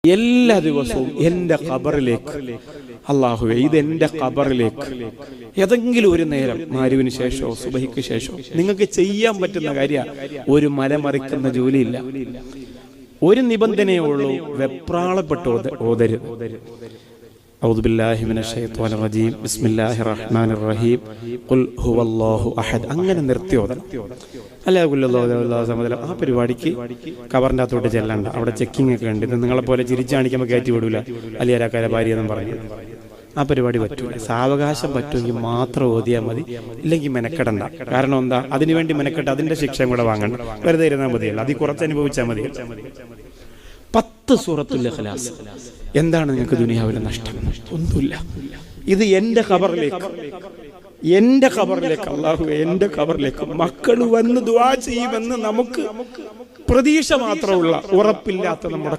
എല്ലാ ദിവസവും എൻ്റെ ഖബറിലേക്ക്, അല്ലാഹുവേ ഇതെൻ്റെ ഖബറിലേക്ക് ഏതെങ്കിലും ഒരു നേരം മഗ്‌രിബിന് ശേഷമോ സുബഹിക്ക് ശേഷമോ നിങ്ങൾക്ക് ചെയ്യാൻ പറ്റുന്ന കാര്യമാണ്. ഒരു മലമറിക്കുന്ന ജോലിയില്ല. ഒരു നിബന്ധനയേ ഉള്ളൂ, വെപ്രാളപ്പെട്ട് ഓതരുത്. അഊദു ബില്ലാഹി മിനശ് ശൈത്വാനിർ റജീം ബിസ്മില്ലാഹിർ റഹ്മാനിർ റഹീം ഖുൽ ഹുവല്ലാഹു അഹദ് അങ്ങനെ നിർത്തി ഓതണം. അല്ലാഹു ആ പരിപാടിക്ക് കബറിൻ്റെ അകത്തോട്ട് ചെല്ലണ്ട. അവിടെ ചെക്കിംഗ് ഒക്കെ ഉണ്ട്. ഇത് നിങ്ങളെ പോലെ ചിരിച്ചാണിക്കുമ്പോൾ കയറ്റി വിടൂല, അലിയാരാക്കാര ഭാര്യ എന്നും പറഞ്ഞു. ആ പരിപാടി പറ്റൂല. സാവകാശം പറ്റുമെങ്കിൽ മാത്രം ഓതിയാൽ മതി, ഇല്ലെങ്കിൽ മെനക്കെടണ്ട. കാരണം എന്താ, അതിനുവേണ്ടി മെനക്കെട്ട് അതിന്റെ ശിക്ഷയും കൂടെ വാങ്ങണ്ട. വെറുതെ ഇരുന്നാൽ മതിയല്ല, അതിൽ കുറച്ച് അനുഭവിച്ചാൽ മതി. 10 സൂറത്തുൽ ഇഖ്ലാസ്. എന്താണ് നിങ്ങൾക്ക് ദുനിയാവിലെ നഷ്ടം? ഒന്നുമില്ല. ഇത് എൻ്റെ ഖബറിലേക്ക്, എൻ്റെ ഖബറിലേക്ക്, അല്ലാഹുവേ എൻ്റെ ഖബറിലേക്ക് മക്കൾ വന്ന് ദുആ ചെയ്യുമെന്ന് നമുക്ക് പ്രതീക്ഷ മാത്രമുള്ള, ഉറപ്പില്ലാത്ത നമ്മുടെ